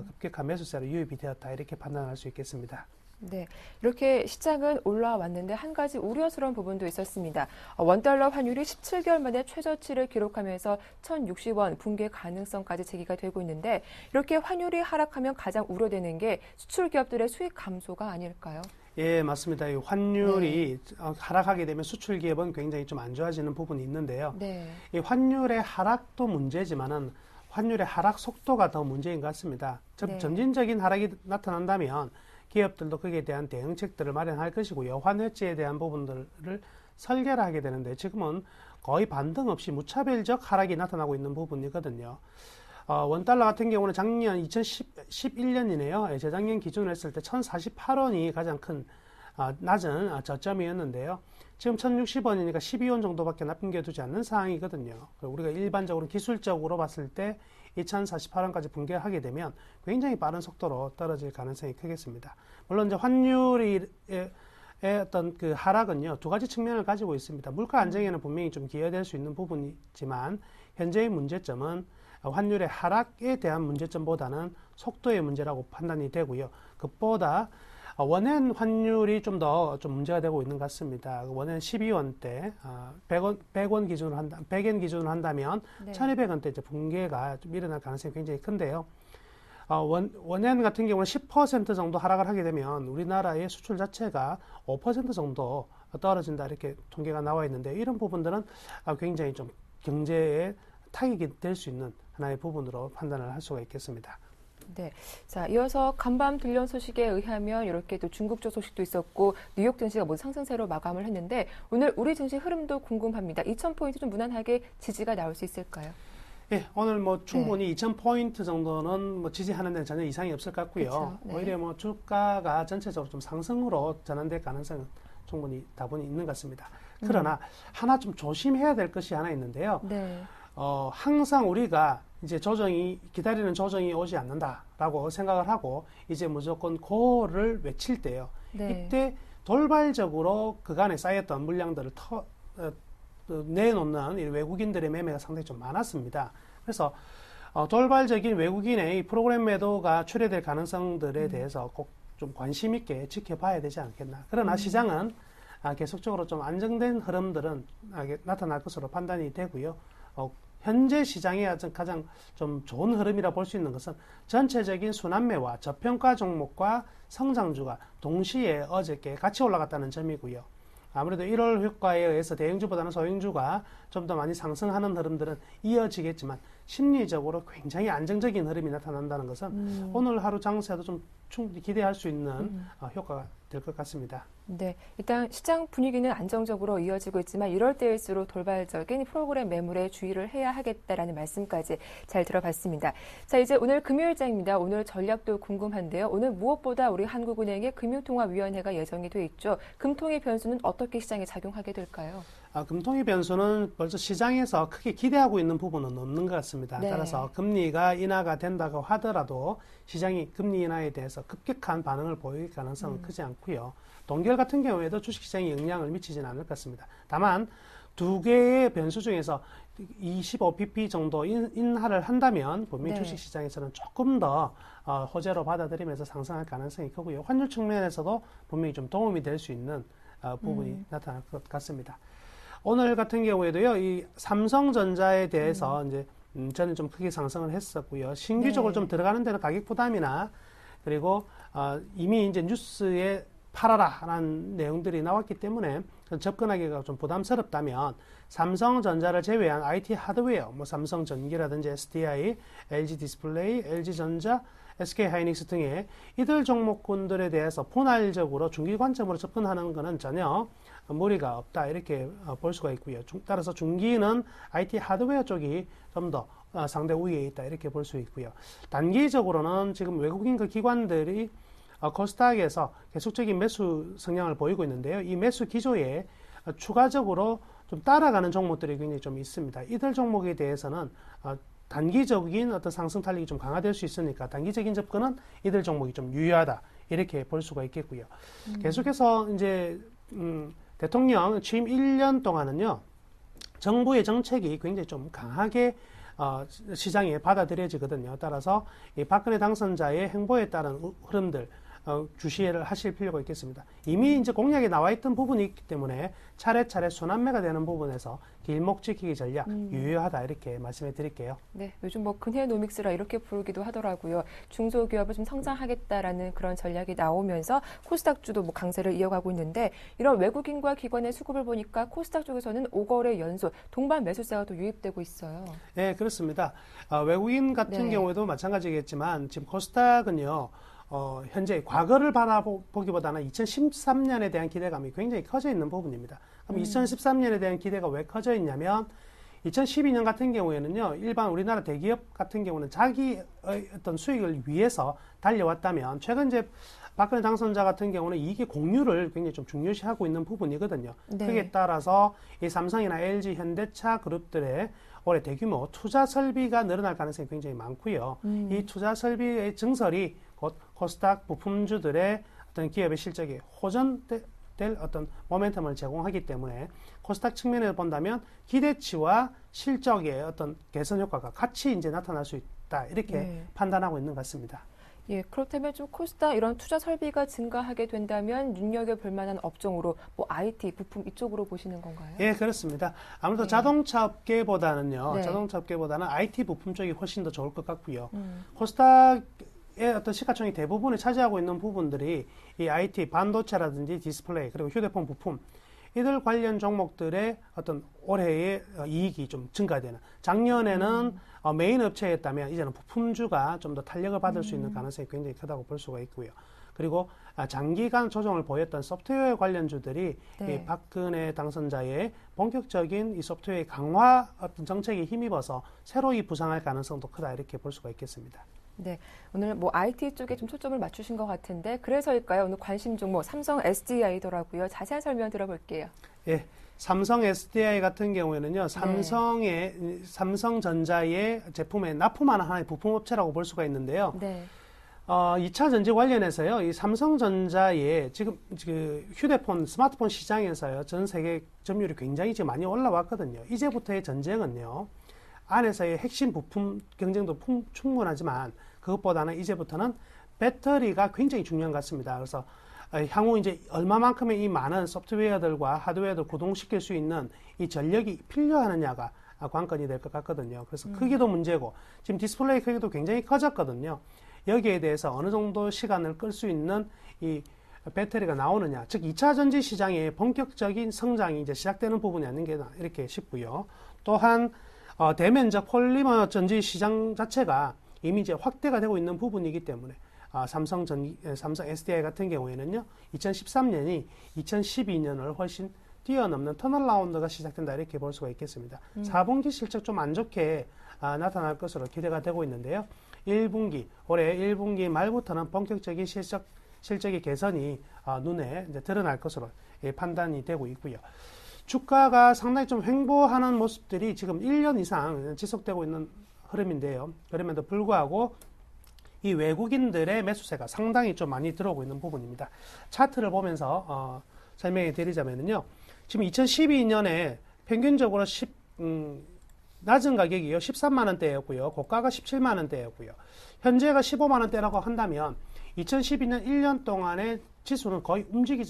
급격한 매수세로 유입이 되었다 이렇게 판단할 수 있겠습니다. 네, 이렇게 시장은 올라왔는데 한 가지 우려스러운 부분도 있었습니다. 원달러 환율이 17개월 만에 최저치를 기록하면서 1,060원 붕괴 가능성까지 제기가 되고 있는데 이렇게 환율이 하락하면 가장 우려되는 게 수출 기업들의 수익 감소가 아닐까요? 예, 맞습니다. 이 환율이 하락하게 되면 수출 기업은 굉장히 좀 안 좋아지는 부분이 있는데요. 네. 이 환율의 하락도 문제지만은 환율의 하락 속도가 더 문제인 것 같습니다. 네. 점진적인 하락이 나타난다면 기업들도 거기에 대한 대응책들을 마련할 것이고요. 환해지에 대한 부분들을 설계를 하게 되는데 지금은 거의 반등 없이 무차별적 하락이 나타나고 있는 부분이거든요. 원달러 같은 경우는 작년 2011년이네요. 재작년 기준으로 했을 때 1,048원이 가장 큰 낮은 저점이었는데요. 지금 1,060원이니까 12원 정도밖에 남겨두지 않는 상황이거든요. 우리가 일반적으로 기술적으로 봤을 때 2,048원까지 붕괴하게 되면 굉장히 빠른 속도로 떨어질 가능성이 크겠습니다. 물론 이제 환율의 어떤 그 하락은요, 두 가지 측면을 가지고 있습니다. 물가 안정에는 분명히 좀 기여될 수 있는 부분이지만 현재의 문제점은 환율의 하락에 대한 문제점보다는 속도의 문제라고 판단이 되고요. 그보다 원엔 환율이 좀 더 문제가 되고 있는 것 같습니다. 원엔 12원대, 100원 기준으로 100엔 기준으로 한다면 네. 1200원대 이제 붕괴가 좀 일어날 가능성이 굉장히 큰데요. 원엔 같은 경우는 10% 정도 하락을 하게 되면 우리나라의 수출 자체가 5% 정도 떨어진다 이렇게 통계가 나와 있는데 이런 부분들은 굉장히 좀 경제에 타격이 될 수 있는 하나의 부분으로 판단을 할 수가 있겠습니다. 네. 자, 이어서 간밤 들려온 소식에 의하면 이렇게 또 중국 쪽 소식도 있었고 뉴욕 증시가 모두 상승세로 마감을 했는데 오늘 우리 증시 흐름도 궁금합니다. 2,000포인트 좀 무난하게 지지가 나올 수 있을까요? 예, 오늘 뭐 충분히 2,000포인트 정도는 뭐 지지하는 데는 전혀 이상이 없을 것 같고요. 그렇죠. 네. 오히려 뭐 주가가 전체적으로 좀 상승으로 전환될 가능성은 충분히 다분히 있는 것 같습니다. 그러나 하나 좀 조심해야 될 것이 하나 있는데요. 네. 항상 우리가 이제 기다리는 조정이 오지 않는다라고 생각을 하고 이제 무조건 고를 외칠 때요. 네. 이때 돌발적으로 그간에 쌓였던 물량들을 내놓는 이 외국인들의 매매가 상당히 좀 많았습니다. 그래서 돌발적인 외국인의 이 프로그램 매도가 출회될 가능성들에 대해서 꼭 좀 관심 있게 지켜봐야 되지 않겠나. 그러나 시장은 계속적으로 좀 안정된 흐름들은 나타날 것으로 판단이 되고요. 현재 시장의 가장 좀 좋은 흐름이라 볼 수 있는 것은 전체적인 순환매와 저평가 종목과 성장주가 동시에 어저께 같이 올라갔다는 점이고요. 아무래도 1월 효과에 의해서 대형주보다는 소형주가 좀 더 많이 상승하는 흐름들은 이어지겠지만 심리적으로 굉장히 안정적인 흐름이 나타난다는 것은 오늘 하루 장세도 좀 충분히 기대할 수 있는 효과가 될 것 같습니다. 네, 일단 시장 분위기는 안정적으로 이어지고 있지만 이럴 때일수록 돌발적인 프로그램 매물에 주의를 해야 하겠다라는 말씀까지 잘 들어봤습니다. 자, 이제 오늘 금요일장입니다. 오늘 전략도 궁금한데요. 오늘 무엇보다 우리 한국은행의 금융통화위원회가 예정이 돼 있죠. 금통의 변수는 어떻게 시장에 작용하게 될까요? 금통의 변수는 벌써 시장에서 크게 기대하고 있는 부분은 없는 것 같습니다. 네. 따라서 금리가 인하가 된다고 하더라도 시장이 금리 인하에 대해서 급격한 반응을 보일 가능성은 크지 않고요. 동결 같은 경우에도 주식시장에 영향을 미치지는 않을 것 같습니다. 다만 두 개의 변수 중에서 25pp 정도 인하를 한다면 분명히 네. 주식시장에서는 조금 더 호재로 받아들이면서 상승할 가능성이 크고요. 환율 측면에서도 분명히 좀 도움이 될 수 있는 부분이 나타날 것 같습니다. 오늘 같은 경우에도요, 이 삼성전자에 대해서 이제 저는 좀 크게 상승을 했었고요. 신규적으로 네. 좀 들어가는 데는 가격 부담이나 그리고 이미 이제 뉴스에 팔아라라는 내용들이 나왔기 때문에 접근하기가 좀 부담스럽다면 삼성전자를 제외한 IT 하드웨어, 뭐 삼성전기라든지 SDI, LG 디스플레이, LG전자, SK하이닉스 등의 이들 종목군들에 대해서 분할적으로 중기 관점으로 접근하는 것은 전혀 무리가 없다 이렇게 볼 수가 있고요. 따라서 중기는 IT 하드웨어 쪽이 좀 더 상대 우위에 있다 이렇게 볼 수 있고요. 단기적으로는 지금 외국인 그 기관들이 코스닥에서 계속적인 매수 성향을 보이고 있는데요. 이 매수 기조에 추가적으로 좀 따라가는 종목들이 굉장히 좀 있습니다. 이들 종목에 대해서는 단기적인 어떤 상승 탄력이 좀 강화될 수 있으니까 단기적인 접근은 이들 종목이 좀 유효하다 이렇게 볼 수가 있겠고요. 계속해서 이제 대통령 취임 1년 동안은요, 정부의 정책이 굉장히 좀 강하게 시장에 받아들여지거든요. 따라서 이 박근혜 당선자의 행보에 따른 흐름들 주시를 하실 필요가 있겠습니다. 이미 이제 공약에 나와 있던 부분이 있기 때문에 차례차례 순환매가 되는 부분에서 길목 지키기 전략 유효하다 이렇게 말씀해 드릴게요. 네, 요즘 뭐 근혜노믹스라 이렇게 부르기도 하더라고요. 중소기업을 좀 성장하겠다라는 그런 전략이 나오면서 코스닥주도 뭐 강세를 이어가고 있는데 이런 외국인과 기관의 수급을 보니까 코스닥 쪽에서는 5거래 연속 동반 매수세가 또 유입되고 있어요. 네, 그렇습니다. 외국인 같은 네. 경우에도 마찬가지겠지만 지금 코스닥은요. 현재 과거를 바라보기보다는 2013년에 대한 기대감이 굉장히 커져 있는 부분입니다. 그럼 2013년에 대한 기대가 왜 커져 있냐면 2012년 같은 경우에는요, 일반 우리나라 대기업 같은 경우는 자기의 어떤 수익을 위해서 달려왔다면 최근 이제 박근혜 당선자 같은 경우는 이익의 공유를 굉장히 좀 중요시하고 있는 부분이거든요. 네. 그에 따라서 이 삼성이나 LG, 현대차 그룹들의 올해 대규모 투자 설비가 늘어날 가능성이 굉장히 많고요. 이 투자 설비의 증설이 곧 코스닥 부품주들의 어떤 기업의 실적에 호전될 어떤 모멘텀을 제공하기 때문에 코스닥 측면에서 본다면 기대치와 실적의 어떤 개선 효과가 같이 이제 나타날 수 있다 이렇게 네. 판단하고 있는 것 같습니다. 예, 그렇다면 좀 코스닥 이런 투자 설비가 증가하게 된다면 눈여겨볼 만한 업종으로 뭐 IT, 부품 이쪽으로 보시는 건가요? 예, 그렇습니다. 아무래도 네. 자동차 업계보다는요, 네. 자동차 업계보다는 IT 부품 쪽이 훨씬 더 좋을 것 같고요. 코스닥의 어떤 시가총액 대부분을 차지하고 있는 부분들이 이 IT, 반도체라든지 디스플레이, 그리고 휴대폰 부품, 이들 관련 종목들의 어떤 올해의 이익이 좀 증가되는. 작년에는 메인 업체였다면 이제는 부품주가 좀 더 탄력을 받을 수 있는 가능성이 굉장히 크다고 볼 수가 있고요. 그리고 장기간 조정을 보였던 소프트웨어 관련주들이 네. 이 박근혜 당선자의 본격적인 이 소프트웨어 강화 어떤 정책에 힘입어서 새로이 부상할 가능성도 크다 이렇게 볼 수가 있겠습니다. 네, 오늘 뭐 IT 쪽에 좀 초점을 맞추신 것 같은데 그래서일까요? 오늘 관심 종목 삼성 SDI더라고요. 자세한 설명 들어볼게요. 예, 삼성 SDI 같은 경우에는요, 삼성전자의 제품에 납품하는 하나의 부품업체라고 볼 수가 있는데요. 네. 2차 전지 관련해서요, 이 삼성전자의 지금 휴대폰, 스마트폰 시장에서요, 전 세계 점유율이 굉장히 지금 많이 올라왔거든요. 이제부터의 전쟁은요, 안에서의 핵심 부품 경쟁도 충분하지만 그것보다는 이제부터는 배터리가 굉장히 중요한 것 같습니다. 그래서 향후 이제 얼마만큼의 이 많은 소프트웨어들과 하드웨어를 구동시킬 수 있는 이 전력이 필요하느냐가 관건이 될 것 같거든요. 그래서 크기도 문제고 지금 디스플레이 크기도 굉장히 커졌거든요. 여기에 대해서 어느 정도 시간을 끌 수 있는 이 배터리가 나오느냐, 즉 2차 전지 시장의 본격적인 성장이 이제 시작되는 부분이 아닌가 이렇게 싶고요. 또한 대면적 폴리머 전지 시장 자체가 이미 이제 확대가 되고 있는 부분이기 때문에 삼성 SDI 같은 경우에는요, 2013년이 2012년을 훨씬 뛰어넘는 턴어라운드가 시작된다 이렇게 볼 수가 있겠습니다. 4분기 실적 좀 안 좋게 나타날 것으로 기대가 되고 있는데요. 1분기, 올해 1분기 말부터는 본격적인 실적의 개선이 눈에 이제 드러날 것으로 판단이 되고 있고요. 주가가 상당히 좀 횡보하는 모습들이 지금 1년 이상 지속되고 있는 흐름인데요. 그럼에도 불구하고 이 외국인들의 매수세가 상당히 좀 많이 들어오고 있는 부분입니다. 차트를 보면서 설명해 드리자면요. 지금 2012년에 평균적으로 낮은 가격이요, 13만 원대였고요. 고가가 17만 원대였고요. 현재가 15만 원대라고 한다면 2012년 1년 동안의 지수는 거의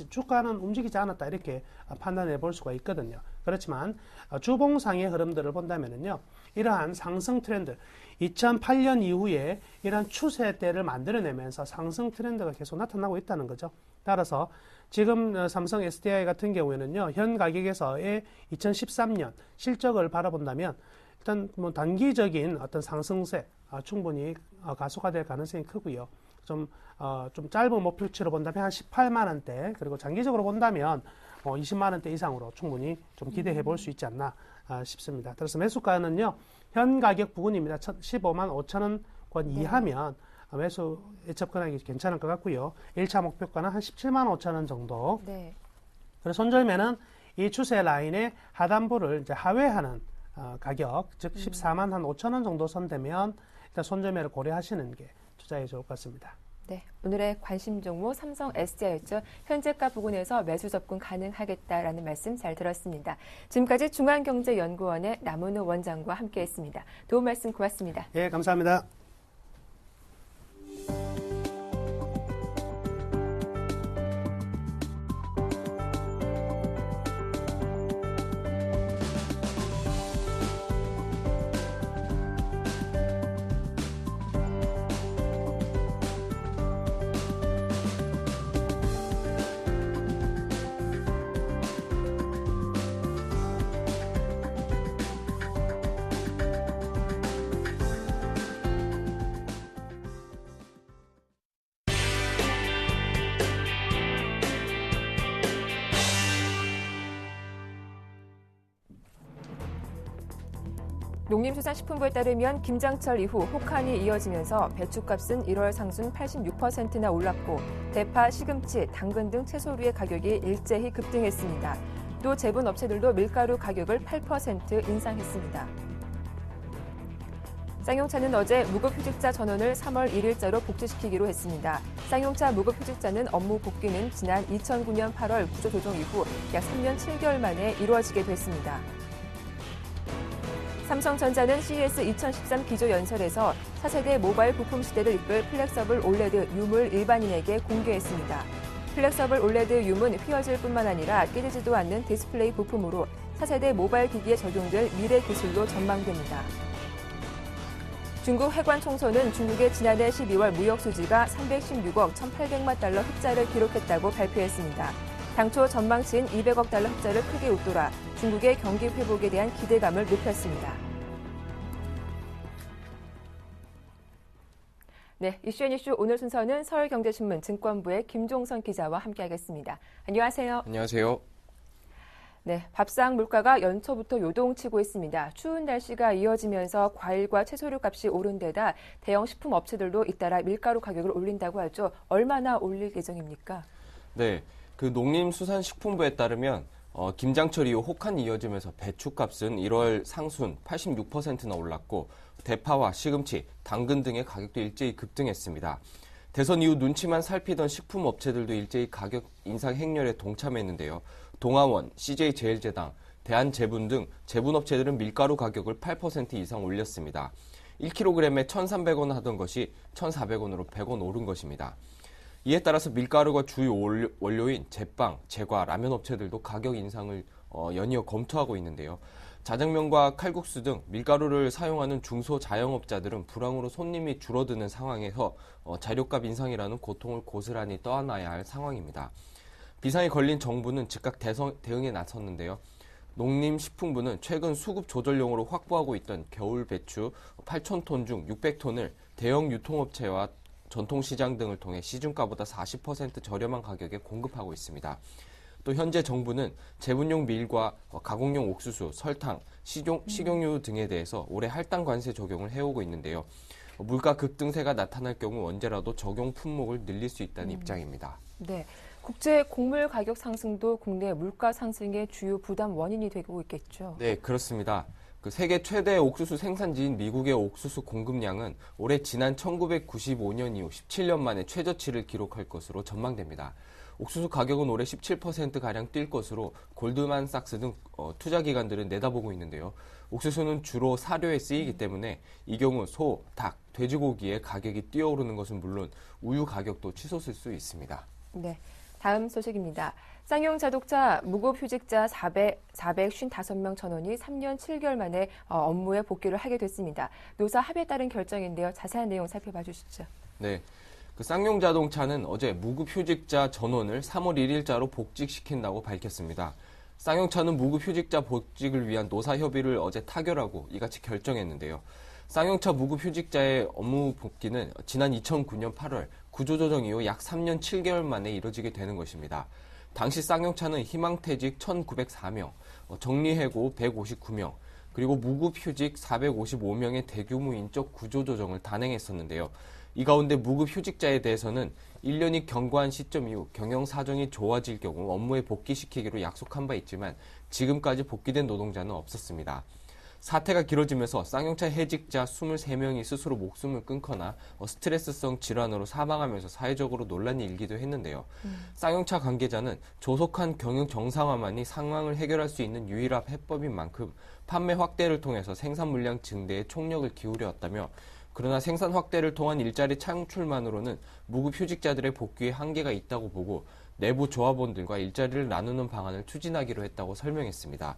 주가는 움직이지 않았다 이렇게 판단해 볼 수가 있거든요. 그렇지만 주봉상의 흐름들을 본다면요, 이러한 상승 트렌드, 2008년 이후에 이러한 추세대를 만들어내면서 상승 트렌드가 계속 나타나고 있다는 거죠. 따라서 지금 삼성 SDI 같은 경우에는요, 현 가격에서의 2013년 실적을 바라본다면 일단 뭐 단기적인 어떤 상승세 충분히 가속화될 가능성이 크고요. 좀 짧은 목표치로 본다면 한 18만 원대, 그리고 장기적으로 본다면 20만 원대 이상으로 충분히 좀 기대해 볼 수 있지 않나 싶습니다. 그래서 매수가는요, 현 가격 부근입니다. 15만 5천 원권 이하면 매수에 접근하기 괜찮을 것 같고요. 1차 목표가는 한 17만 5천 원 정도. 네. 그래서 손절매는 이 추세 라인의 하단부를 이제 하회하는 가격, 즉 14만 한 5천 원 정도 선되면 일단 손절매를 고려하시는 게 투자에 좋을 것 같습니다. 네, 오늘의 관심 종목 삼성 SDI였죠. 현재가 부근에서 매수 접근 가능하겠다라는 말씀 잘 들었습니다. 지금까지 중앙경제연구원의 남은우 원장과 함께했습니다. 도움 말씀 고맙습니다. 예, 감사합니다. 농림수산식품부에 따르면 김장철 이후 혹한이 이어지면서 배추값은 1월 상순 86%나 올랐고 대파, 시금치, 당근 등 채소류의 가격이 일제히 급등했습니다. 또 제분 업체들도 밀가루 가격을 8% 인상했습니다. 쌍용차는 어제 무급휴직자 전원을 3월 1일자로 복지시키기로 했습니다. 쌍용차 무급휴직자는 업무 복귀는 지난 2009년 8월 구조조정 이후 약 3년 7개월 만에 이루어지게 됐습니다. 삼성전자는 CES 2013 기조연설에서 차세대 모바일 부품 시대를 이끌 플렉서블 올레드 U을 일반인에게 공개했습니다. 플렉서블 올레드 U은 휘어질 뿐만 아니라 깨지지도 않는 디스플레이 부품으로 차세대 모바일 기기에 적용될 미래 기술로 전망됩니다. 중국 해관 총소는 중국의 지난해 12월 무역 수지가 316억 1,800만 달러 흑자를 기록했다고 발표했습니다. 당초 전망치인 200억 달러 흑자를 크게 웃돌아 중국의 경기 회복에 대한 기대감을 높였습니다. 네, 이슈앤이슈 오늘 순서는 서울경제신문 증권부의 김종선 기자와 함께하겠습니다. 안녕하세요. 안녕하세요. 네, 밥상 물가가 연초부터 요동치고 있습니다. 추운 날씨가 이어지면서 과일과 채소류 값이 오른 데다 대형 식품 업체들도 잇따라 밀가루 가격을 올린다고 하죠. 얼마나 올릴 예정입니까? 네, 그 농림수산식품부에 따르면 김장철 이후 혹한이 이어지면서 배추값은 1월 상순 86%나 올랐고 대파와 시금치, 당근 등의 가격도 일제히 급등했습니다. 대선 이후 눈치만 살피던 식품업체들도 일제히 가격 인상 행렬에 동참했는데요. 동아원, CJ제일제당, 대한제분 등 제분업체들은 밀가루 가격을 8% 이상 올렸습니다. 1kg에 1,300원 하던 것이 1,400원으로 100원 오른 것입니다. 이에 따라서 밀가루가 주요 원료인 제빵, 제과, 라면 업체들도 가격 인상을 연이어 검토하고 있는데요. 자장면과 칼국수 등 밀가루를 사용하는 중소자영업자들은 불황으로 손님이 줄어드는 상황에서 자료값 인상이라는 고통을 고스란히 떠안아야 할 상황입니다. 비상에 걸린 정부는 즉각 대응에 나섰는데요. 농림식품부는 최근 수급 조절용으로 확보하고 있던 겨울 배추 8,000톤 중 600톤을 대형 유통업체와 전통시장 등을 통해 시중가보다 40% 저렴한 가격에 공급하고 있습니다. 또 현재 정부는 제분용 밀과 가공용 옥수수, 설탕, 식용유 등에 대해서 올해 할당 관세 적용을 해오고 있는데요. 물가 급등세가 나타날 경우 언제라도 적용 품목을 늘릴 수 있다는 입장입니다. 네, 국제 곡물 가격 상승도 국내 물가 상승의 주요 부담 원인이 되고 있겠죠. 네, 그렇습니다. 그 세계 최대 옥수수 생산지인 미국의 옥수수 공급량은 올해 지난 1995년 이후 17년 만에 최저치를 기록할 것으로 전망됩니다. 옥수수 가격은 올해 17%가량 뛸 것으로 골드만삭스 등 투자기관들은 내다보고 있는데요. 옥수수는 주로 사료에 쓰이기 때문에 이 경우 소, 닭, 돼지고기의 가격이 뛰어오르는 것은 물론 우유 가격도 치솟을 수 있습니다. 네, 다음 소식입니다. 쌍용 자동차 무급휴직자 455명 전원이 3년 7개월 만에 업무에 복귀를 하게 됐습니다. 노사 합의에 따른 결정인데요. 자세한 내용 살펴봐 주시죠. 네. 그 쌍용 자동차는 어제 무급휴직자 전원을 3월 1일자로 복직시킨다고 밝혔습니다. 쌍용차는 무급휴직자 복직을 위한 노사협의를 어제 타결하고 이같이 결정했는데요. 쌍용차 무급휴직자의 업무 복귀는 지난 2009년 8월 구조조정 이후 약 3년 7개월 만에 이뤄지게 되는 것입니다. 당시 쌍용차는 희망퇴직 1,904명, 정리해고 159명, 그리고 무급휴직 455명의 대규모 인적 구조조정을 단행했었는데요. 이 가운데 무급휴직자에 대해서는 1년이 경과한 시점 이후 경영 사정이 좋아질 경우 업무에 복귀시키기로 약속한 바 있지만 지금까지 복귀된 노동자는 없었습니다. 사태가 길어지면서 쌍용차 해직자 23명이 스스로 목숨을 끊거나 스트레스성 질환으로 사망하면서 사회적으로 논란이 일기도 했는데요. 쌍용차 관계자는 조속한 경영 정상화만이 상황을 해결할 수 있는 유일한 해법인 만큼 판매 확대를 통해서 생산 물량 증대에 총력을 기울여 왔다며 그러나 생산 확대를 통한 일자리 창출만으로는 무급휴직자들의 복귀에 한계가 있다고 보고 내부 조합원들과 일자리를 나누는 방안을 추진하기로 했다고 설명했습니다.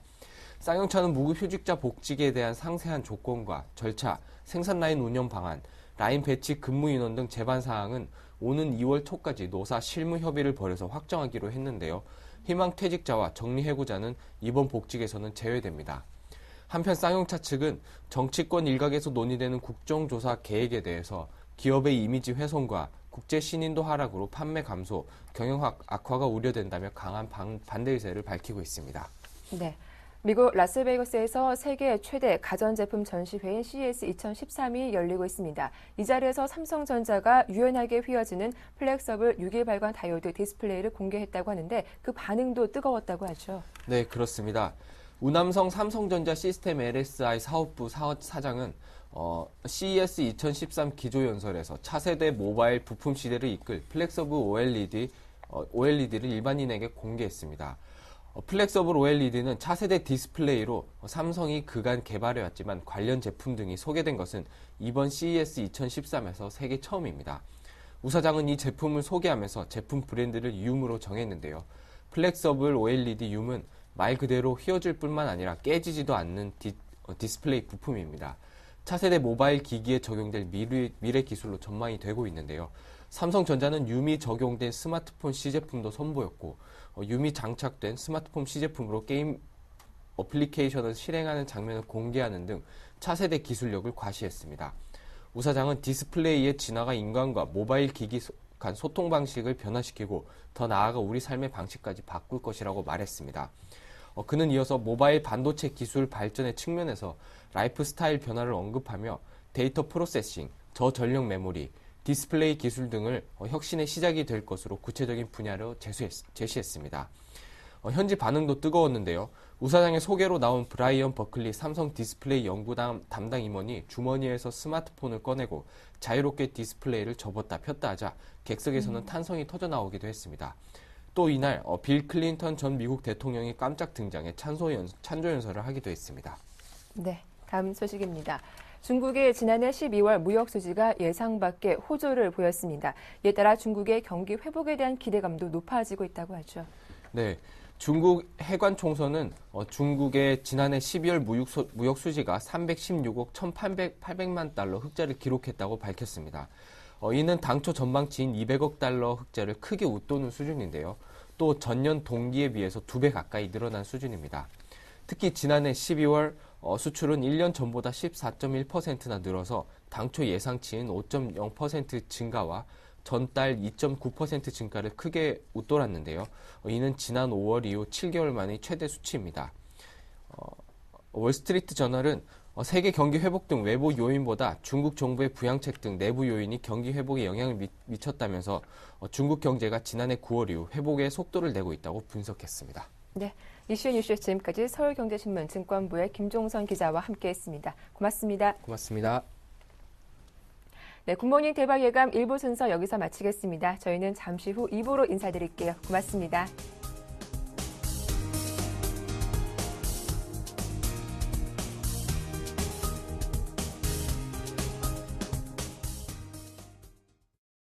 쌍용차는 무급휴직자 복직에 대한 상세한 조건과 절차, 생산라인 운영 방안, 라인 배치 근무 인원 등 제반 사항은 오는 2월 초까지 노사 실무 협의를 벌여서 확정하기로 했는데요. 희망퇴직자와 정리해고자는 이번 복직에서는 제외됩니다. 한편 쌍용차 측은 정치권 일각에서 논의되는 국정조사 계획에 대해서 기업의 이미지 훼손과 국제 신인도 하락으로 판매 감소, 경영 악화가 우려된다며 강한 반대 의사를 밝히고 있습니다. 네. 미국 라스베이거스에서 세계 최대 가전제품 전시회인 CES 2013이 열리고 있습니다. 이 자리에서 삼성전자가 유연하게 휘어지는 플렉서블 6일 발광 다이오드 디스플레이를 공개했다고 하는데 그 반응도 뜨거웠다고 하죠. 네, 그렇습니다. 우남성 삼성전자 시스템 LSI 사업부 사장은 CES 2013 기조연설에서 차세대 모바일 부품 시대를 이끌 플렉서블 OLED를 일반인에게 공개했습니다. 플렉서블 OLED는 차세대 디스플레이로 삼성이 그간 개발해왔지만 관련 제품 등이 소개된 것은 이번 CES 2013에서 세계 처음입니다. 우 사장은 이 제품을 소개하면서 제품 브랜드를 유음으로 정했는데요. 플렉서블 OLED 유음은 말 그대로 휘어질 뿐만 아니라 깨지지도 않는 디스플레이 부품입니다. 차세대 모바일 기기에 적용될 미래 기술로 전망이 되고 있는데요. 삼성전자는 유음이 적용된 스마트폰 시제품도 선보였고 유음이 장착된 스마트폰 시제품으로 게임 어플리케이션을 실행하는 장면을 공개하는 등 차세대 기술력을 과시했습니다. 우 사장은 디스플레이의 진화가 인간과 모바일 기기 간 소통 방식을 변화시키고 더 나아가 우리 삶의 방식까지 바꿀 것이라고 말했습니다. 그는 이어서 모바일 반도체 기술 발전의 측면에서 라이프 스타일 변화를 언급하며 데이터 프로세싱, 저전력 메모리, 디스플레이 기술 등을 혁신의 시작이 될 것으로 구체적인 분야로 제시했습니다. 현지 반응도 뜨거웠는데요. 우사장의 소개로 나온 브라이언 버클리 삼성 디스플레이 연구단 담당 임원이 주머니에서 스마트폰을 꺼내고 자유롭게 디스플레이를 접었다 폈다 하자 객석에서는 탄성이 터져나오기도 했습니다. 또 이날 빌 클린턴 전 미국 대통령이 깜짝 등장해 찬조 연설을 하기도 했습니다. 네, 다음 소식입니다. 중국의 지난해 12월 무역 수지가 예상 밖의 호조를 보였습니다. 이에 따라 중국의 경기 회복에 대한 기대감도 높아지고 있다고 하죠. 네, 중국 해관 총서는 중국의 지난해 12월 무역 수지가 316억 1,800만 달러 흑자를 기록했다고 밝혔습니다. 이는 당초 전망치인 200억 달러 흑자를 크게 웃도는 수준인데요. 또 전년 동기에 비해서 2배 가까이 늘어난 수준입니다. 특히 지난해 12월 수출은 1년 전보다 14.1%나 늘어서 당초 예상치인 5.0% 증가와 전달 2.9% 증가를 크게 웃돌았는데요. 이는 지난 5월 이후 7개월 만의 최대 수치입니다. 월스트리트 저널은 세계 경기 회복 등 외부 요인보다 중국 정부의 부양책 등 내부 요인이 경기 회복에 영향을 미쳤다면서 중국 경제가 지난해 9월 이후 회복의 속도를 내고 있다고 분석했습니다. 네, 이슈 뉴스 지금까지 서울경제신문 증권부의 김종선 기자와 함께했습니다. 고맙습니다. 고맙습니다. 네, 굿모닝 대박 예감 1부 순서 여기서 마치겠습니다. 저희는 잠시 후 2부로 인사드릴게요. 고맙습니다.